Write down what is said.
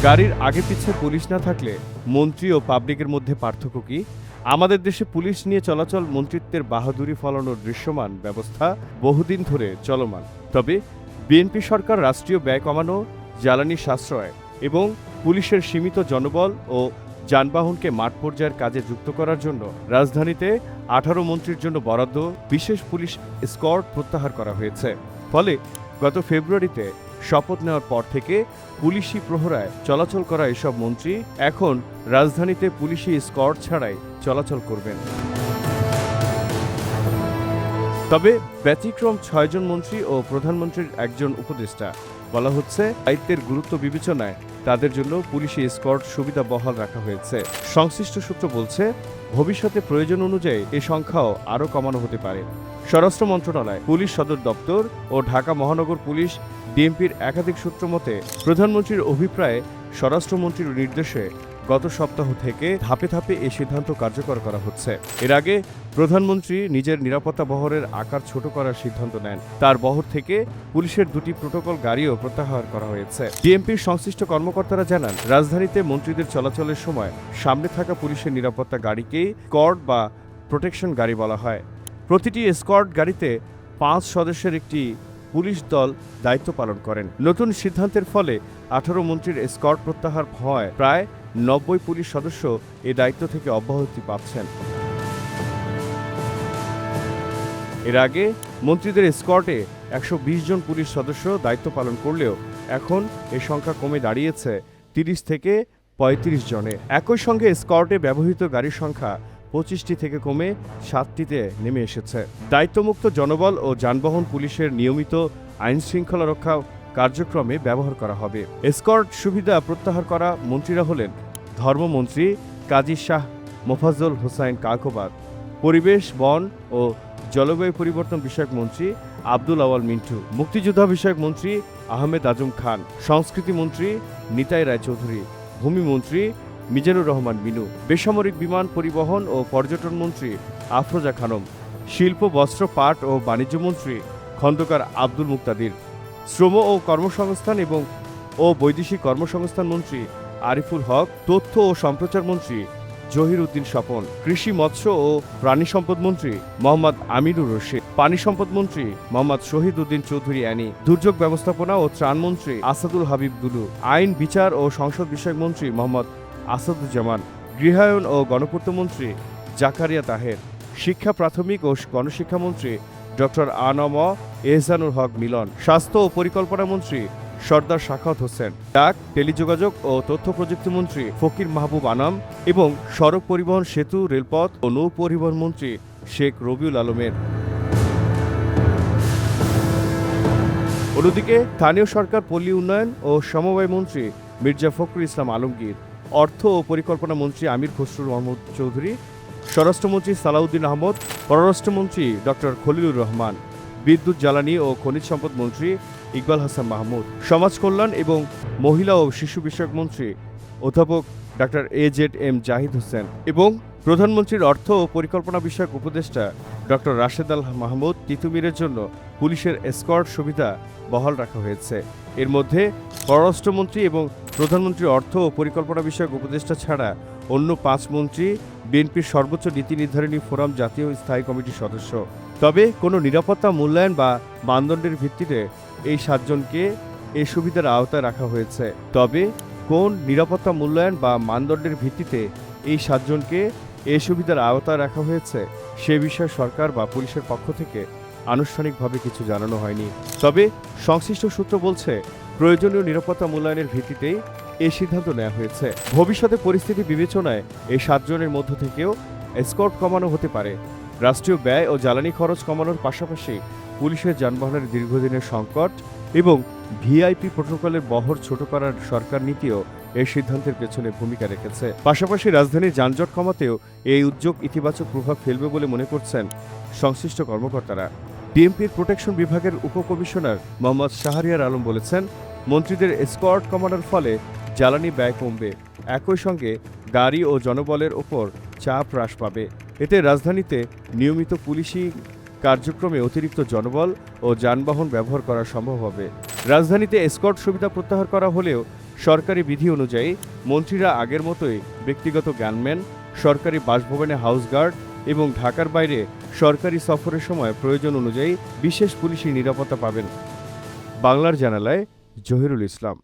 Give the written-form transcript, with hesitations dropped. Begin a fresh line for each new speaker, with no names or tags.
গাড়ির আগে পিছে পুলিশ না থাকলে মন্ত্রী ও পাবলিকের মধ্যে পার্থক্য কি? আমাদের দেশে পুলিশ নিয়ে চলাচল মন্ত্রিত্বের বাহাদুরি ফলানোর দৃশ্যমান ব্যবস্থা বহুদিন ধরে চলমান। তবে বিএনপি সরকার রাষ্ট্রীয় ব্যয় কমানো, জ্বালানি সাশ্রয় এবং পুলিশের সীমিত জনবল ও যানবাহনকে মাঠ পর্যায়ের কাজে যুক্ত করার জন্য রাজধানীতে 18 মন্ত্রীর জন্য বরাদ্দ বিশেষ পুলিশ স্কোয়াড প্রত্যাহার করা হয়েছে। ফলে গত ফেব্রুয়ারিতে শপথ নেওয়ার পর থেকে পুলিশি প্রহরায় চলাচল করা এসব মন্ত্রী এখন রাজধানীতে পুলিশি স্কোয়াড ছাড়াই চলাচল করবেন। তবে ব্যতিক্রম 6 জন মন্ত্রী ও প্রধানমন্ত্রীর একজন উপদেষ্টা। বলা হচ্ছে দায়িত্বের গুরুত্ব বিবেচনায় তাদের জন্য পুলিশি স্কোয়াড সুবিধা বহাল রাখা হয়েছে। সংশ্লিষ্ট সূত্র বলছে, ভবিষ্যতে প্রয়োজন অনুযায়ী এ সংখ্যাও আরও কমানো হতে পারে। স্বরাষ্ট্র মন্ত্রণালয়, পুলিশ সদর দপ্তর ও ঢাকা মহানগর পুলিশ ডিএমপির একাধিক সূত্র মতে প্রধানমন্ত্রীর অভিপ্রায়ে স্বরাষ্ট্রমন্ত্রীর নির্দেশে গত সপ্তাহ থেকে ধাপে ধাপে এই সিদ্ধান্ত কার্যকর করা হচ্ছে। এর আগে প্রধানমন্ত্রী নিজের নিরাপত্তা বহরের আকার ছোট করার সিদ্ধান্ত নেন। তার বহর থেকে পুলিশের 2টি প্রোটোকল গাড়িও প্রত্যাহার করা হয়েছে। ডিএমপির সংশ্লিষ্ট কর্মকর্তারা জানান, রাজধানীতে মন্ত্রীদের চলাচলের সময় সামনে থাকা পুলিশের নিরাপত্তা গাড়িকেই স্কোয়াড বা প্রোটেকশন গাড়ি বলা হয়। প্রতিটি স্কোয়াড গাড়িতে 5 সদস্যের একটি পুলিশ দল দায়িত্ব পালন করেন। নতুন সিদ্ধান্তের ফলে 18 মন্ত্রীর স্কোয়াড প্রত্যাহার হওয়ায় প্রায় 90 পুলিশ সদস্য এ দায়িত্ব থেকে অব্যাহতি পাচ্ছেন। এর আগে মন্ত্রীদের স্কোয়াডে 120 জন পুলিশ সদস্য দায়িত্ব পালন করলেও এখন এ সংখ্যা কমে দাঁড়িয়েছে 30 থেকে 35 জনে। একই সঙ্গে স্কোয়াডে ব্যবহৃত গাড়ির সংখ্যা 25টি থেকে কমে 7টিতে নেমে এসেছে। দায়িত্বমুক্ত জনবল ও যানবাহন পুলিশের নিয়মিত আইন শৃঙ্খলা রক্ষা কার্যক্রমে ব্যবহার করা হবে। স্কোয়াড সুবিধা প্রত্যাহার করা মন্ত্রীরা হলেন ধর্মমন্ত্রী কাজী শাহ মোফাজ্জল হোসাইন কাকবাদ, পরিবেশ, বন ও জলবায়ু পরিবর্তন বিষয়ক মন্ত্রী আব্দুল আওয়াল মিন্টু, মুক্তিযোদ্ধা বিষয়ক মন্ত্রী আহমেদ আজম খান, সংস্কৃতি মন্ত্রী নিতাই রায়চৌধুরী, ভূমি মন্ত্রী মিজানুর রহমান মিনু, বেসামরিক বিমান পরিবহন ও পর্যটন মন্ত্রী আফরোজা খানম, শিল্প, বস্ত্র, পাট ও বাণিজ্য মন্ত্রী খন্দকার আব্দুল মুক্তাদির, শ্রম ও কর্মসংস্থান ও বৈদেশিক কর্মসংস্থান মন্ত্রী আরিফুল হক, তথ্য ও সম্প্রচার মন্ত্রী জহির উদ্দিন স্বপন, কৃষি, মৎস্য ও প্রাণী সম্পদ মন্ত্রী মোহাম্মদ আমিনুর রশিদ, পানি সম্পদ মন্ত্রী মোহাম্মদ শহীদ উদ্দিন চৌধুরী অ্যানি, দুর্যোগ ব্যবস্থাপনা ও ত্রাণ মন্ত্রী আসাদুল হাবিব দুলু, আইন, বিচার ও সংসদ বিষয়ক মন্ত্রী মোহাম্মদ আসাদুজ্জামান, গৃহায়ন ও গণপূর্ত মন্ত্রী জাকারিয়া তাহের, শিক্ষা, প্রাথমিক ও গণশিক্ষা মন্ত্রী ডক্টর আনম এহসানুল হক মিলন, স্বাস্থ্য ও পরিকল্পনা মন্ত্রী সর্দার শাখাওয়াত হোসেন, ডাক, টেলিযোগাযোগ ও তথ্য প্রযুক্তি মন্ত্রী ফকির মাহবুব আনাম এবং সড়ক পরিবহন, সেতু, রেলপথ ও নৌ পরিবহন মন্ত্রী শেখ রবিউল আলমের। অন্যদিকে স্থানীয় সরকার, পল্লী উন্নয়ন ও সমবায় মন্ত্রী মির্জা ফখরুল ইসলাম আলমগীর, অর্থ ও পরিকল্পনা মন্ত্রী আমির খসরু মাহমুদ চৌধুরী, স্বরাষ্ট্রমন্ত্রী সালাউদ্দিন আহমদ, পররাষ্ট্রমন্ত্রী ডক্টর খলিলুর রহমান, বিদ্যুৎ, জ্বালানি ও খনিজ সম্পদ মন্ত্রী ইকবাল হাসান মাহমুদ, সমাজ কল্যাণ এবং মহিলা ও শিশু বিষয়ক মন্ত্রী অধ্যাপক ডক্টর AZM জাহিদ হোসেন এবং প্রধানমন্ত্রীর অর্থ ও পরিকল্পনা বিষয়ক উপদেষ্টা ডক্টর রাশেদ আল মাহমুদ তিতুমিরের জন্য পুলিশের স্কোয়াড সুবিধা বহাল রাখা হয়েছে। এর মধ্যে পররাষ্ট্রমন্ত্রী এবং প্রধানমন্ত্রীর অর্থ ও পরিকল্পনা বিষয়ক উপদেষ্টা ছাড়া অন্য 5 মন্ত্রী বিএনপির সর্বোচ্চ নীতি নির্ধারণী ফোরাম জাতীয় স্থায়ী কমিটির সদস্য। তবে কোনো নিরাপত্তা মূল্যায়ন বা মানদণ্ডের ভিত্তিতে এই 7 জনকে এই সুবিধার আওতায় রাখা হয়েছে। তবে কোন নিরাপত্তা মূল্যায়ন বা মানদণ্ডের ভিত্তিতে এই 7 জনকে এই সুবিধার আওতায় রাখা হয়েছে সে বিষয়ে সরকার বা পুলিশের পক্ষ থেকে আনুষ্ঠানিকভাবে কিছু জানানো হয়নি। তবে সংশ্লিষ্ট সূত্র বলছে, প্রয়োজনীয় নিরাপত্তা মূল্যায়নের ভিত্তিতেই এই সিদ্ধান্ত নেওয়া হয়েছে। ভবিষ্যতে পরিস্থিতি বিবেচনায় এই 7 জনের মধ্য থেকেও স্কোয়াড কমানো হতে পারে। রাষ্ট্রীয় ব্যয় ও জ্বালানি খরচ কমানোর পাশাপাশি পুলিশের যানবাহনের দীর্ঘদিনের সংকট এবং ভিআইপি প্রোটোকলের বহর ছোট করার সরকার নীতিও এই সিদ্ধান্তের পেছনে ভূমিকা রেখেছে। পাশাপাশি রাজধানীর যানজট কমাতেও এই উদ্যোগ ইতিবাচক প্রভাব ফেলবে বলে মনে করছেন সংশ্লিষ্ট কর্মকর্তারা। ডিএমপির প্রোটেকশন বিভাগের উপকমিশনার মোহাম্মদ শাহরিয়ার আলম বলেছেন, মন্ত্রীদের স্কোয়াড কমানোর ফলে জ্বালানি ব্যয় কমবে, একই সঙ্গে গাড়ি ও জনবলের ওপর চাপ হ্রাস পাবে। এতে রাজধানীতে নিয়মিত পুলিশি কার্যক্রমে অতিরিক্ত জনবল ও যানবাহন ব্যবহার করা সম্ভব হবে। রাজধানীতে স্কট সুবিধা প্রত্যাহার করা হলেও সরকারি বিধি অনুযায়ী মন্ত্রীরা আগের মতোই ব্যক্তিগত গানম্যান, সরকারি বাসভবনে হাউস গার্ড এবং ঢাকার বাইরে সরকারি সফরের সময় প্রয়োজন অনুযায়ী বিশেষ পুলিশি নিরাপত্তা পাবেন। বাংলার জানালায় জহিরুল ইসলাম।